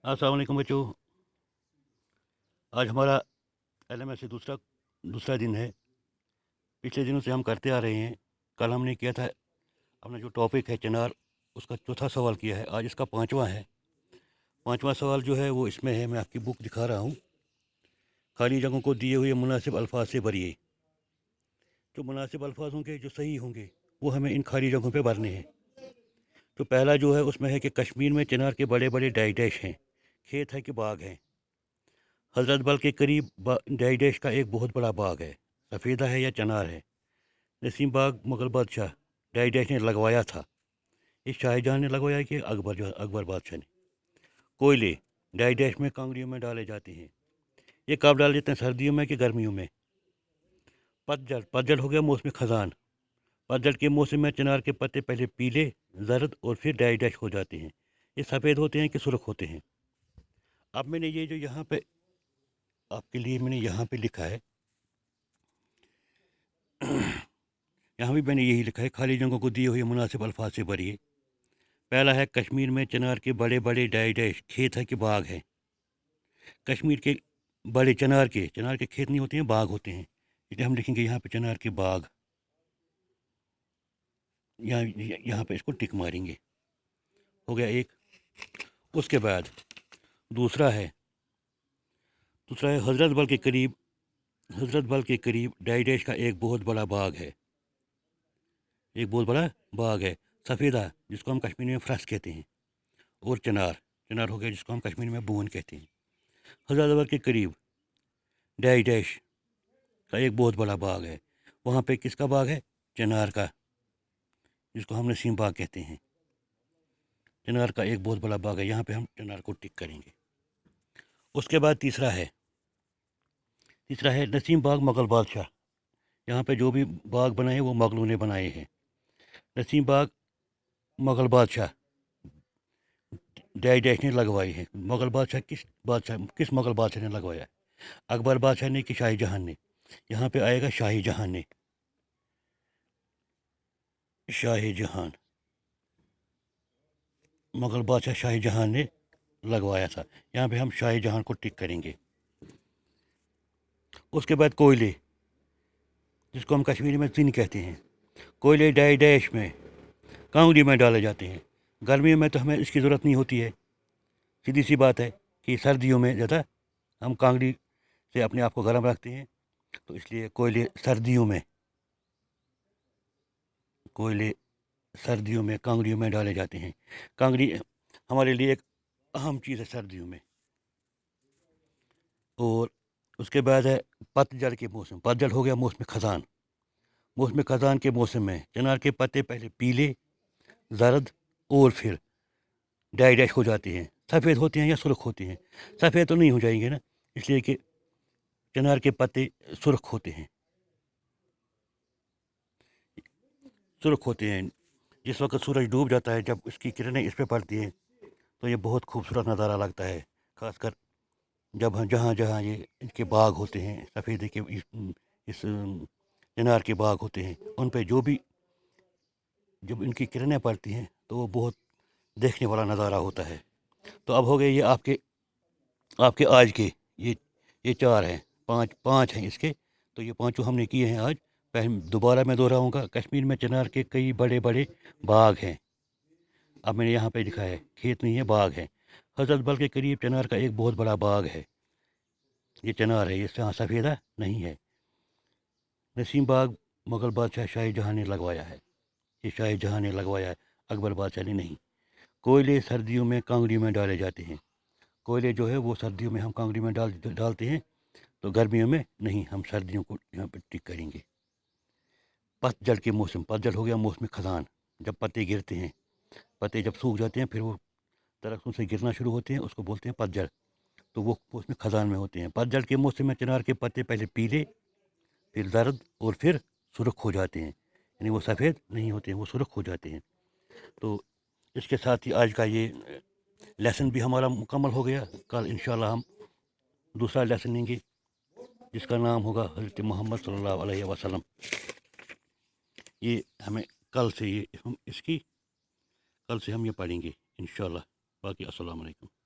अस्सलाम वालेकुम बच्चों। आज हमारा LMS से दूसरा दिन है। पिछले दिनों से हम करते आ रहे हैं। कल हमने किया था अपना जो टॉपिक है चिनार, उसका चौथा सवाल किया है। आज इसका पांचवा है। पांचवा सवाल जो है वो इसमें है, मैं आपकी बुक दिखा रहा हूँ। खाली जगहों को दिए हुए मुनासिब अल्फाज से भरिए। जो मुनासिब अल्फाज होंगे, जो सही होंगे, वो हमें इन खाली जगहों पर भरने हैं। तो पहला जो है उसमें है कि कश्मीर में चिनार के बड़े बड़े डाइडेश हैं। खेत है कि बाग है? हज़रत बल के करीब डाइडेश का एक बहुत बड़ा बाग है। सफ़ेदा है या चनार है? नसीम बाग मुग़ल बादशाह डाइडेश ने लगवाया था। ये शाहजहाँ ने लगवाया कि अकबर बादशाह ने? कोयले डाइडेश में कांगड़ियों में डाले जाते हैं। ये कब डाले जाते हैं, सर्दियों में कि गर्मियों में? पतझड़ पतझड़ हो गया मौसम ख़जान। पतझड़ के मौसम में चिनार के पत्ते पहले पीले, जर्द और फिर डाइडेश हो जाते हैं। ये सफ़ेद होते हैं कि सुर्ख होते हैं? अब मैंने ये जो यहाँ पे आपके लिए मैंने यहाँ पे लिखा है, यहाँ भी मैंने यही लिखा है, खाली जगहों को दिए हुए मुनासिब अल्फाज से भरिए। पहला है कश्मीर में चिनार के बड़े बड़े डाइडेश खेत है कि बाग है? कश्मीर के बड़े चिनार के खेत नहीं होते हैं, बाग होते हैं। इसलिए हम लिखेंगे यहाँ पे चिनार के बाग। यहाँ यहाँ पे इसको टिक मारेंगे। हो गया एक। उसके बाद दूसरा है हज़रत बल के करीब डाइडेश का एक बहुत बड़ा बाग है। एक बहुत बड़ा बाग है। सफ़ेदा, जिसको हम कश्मीर में फ्रस कहते हैं, और चिनार चिनार हो गया, जिसको हम कश्मीर में बून कहते हैं। हज़रत बल के करीब डाइडेश का एक बहुत बड़ा बाग है। वहाँ पे किसका बाग है? चिनार का, जिसको हम नसीम बाग कहते हैं। चिनार का एक बहुत बड़ा बाग है। यहाँ पे हम चिनार को टिक करेंगे। उसके बाद तीसरा है नसीम बाग मुग़ल बादशाह। यहाँ पे जो भी बाग बनाए वो मुग़लों ने बनाए हैं। नसीम बाग मुग़ल बादशाह डाइडेश ने लगवाए हैं। किस मुग़ल बादशाह ने लगवाया है? अकबर बादशाह ने कि शाहजहाँ ने? यहाँ पे आएगा शाहजहाँ ने। शाहजहाँ, मुग़ल बादशाह शाहजहाँ ने लगवाया था। यहाँ पे हम शाहजहाँ को टिक करेंगे। उसके बाद कोयले, जिसको हम कश्मीरी में जिन कहते हैं। कोयले डाइडेश में कांगड़ी में डाले जाते हैं। गर्मियों में तो हमें इसकी ज़रूरत नहीं होती है। सीधी सी बात है कि सर्दियों में ज़्यादा हम कांगड़ी से अपने आप को गर्म रखते हैं। तो इसलिए कोयले सर्दियों में कांगड़ियों में डाले जाते हैं। कांगड़ी हमारे लिए एक अहम चीज़ है सर्दियों में। और उसके बाद है पतझड़ के मौसम। पतझड़ हो गया मौसम ख़ज़ान। मौसम ख़ज़ान के मौसम में चिनार के पत्ते पहले पीले, जर्द और फिर डाइडेश हो जाते हैं। सफ़ेद होते हैं या सुर्ख होते हैं? सफ़ेद तो नहीं हो जाएंगे ना, इसलिए कि चिनार के पत्ते सुर्ख होते हैं। सुर्ख होते हैं। जिस वक्त सूरज डूब जाता है, जब उसकी किरणें इस पर पड़ती हैं, तो ये बहुत खूबसूरत नज़ारा लगता है। ख़ासकर जब जहाँ जहाँ ये इनके बाग होते हैं, सफ़ेदे के इस चिनार के बाग होते हैं, उन पे जब इनकी किरणें पड़ती हैं तो वो बहुत देखने वाला नज़ारा होता है। तो अब हो गए ये आपके आपके आज के ये चार हैं, पाँच पाँच हैं इसके। तो ये पाँचों हमने किए हैं आज। दोबारा मैं दोहराऊँगा, कश्मीर में चिनार के कई बड़े बड़े बाग हैं। अब मैंने यहाँ पे लिखा है, खेत नहीं है, बाग है। हज़रत बल के करीब चिनार का एक बहुत बड़ा बाग है। ये चिनार है, ये सफ़ेदा नहीं है। नसीम बाग मुग़ल बादशाह शाहजहाँ ने लगवाया है। ये शाहजहाँ ने लगवाया है, अकबर बादशाह ने नहीं। कोयले सर्दियों में कांगड़ियों में डाले जाते हैं। कोयले जो है वो सर्दियों में हम कांगड़ी में डालते हैं, तो गर्मियों में नहीं। हम सर्दियों को यहाँ पर टिक करेंगे। पतझड़ के मौसम। पतझड़ हो गया मौसम ख़ज़ान। जब पत्ते गिरते हैं, पत्ते जब सूख जाते हैं, फिर वो दरख्तों से गिरना शुरू होते हैं, उसको बोलते हैं पतझड़। तो वो मौसम ख़ज़ान में होते हैं। पतझड़ के मौसम में चिनार के पत्ते पहले पीले, फिर जर्द और फिर सुर्ख हो जाते हैं। यानी वो सफ़ेद नहीं होते हैं, वो सुर्ख हो जाते हैं। तो इसके साथ ही आज का ये लेसन भी हमारा मुकम्मल हो गया। कल इंशाल्लाह हम दूसरा लेसन लेंगे, जिसका नाम होगा हज़रत मोहम्मद सल्लल्लाहु अलैहि वसल्लम। ये हमें कल से हम ये पढ़ेंगे इंशाल्लाह। बाकी अस्सलाम वालेकुम।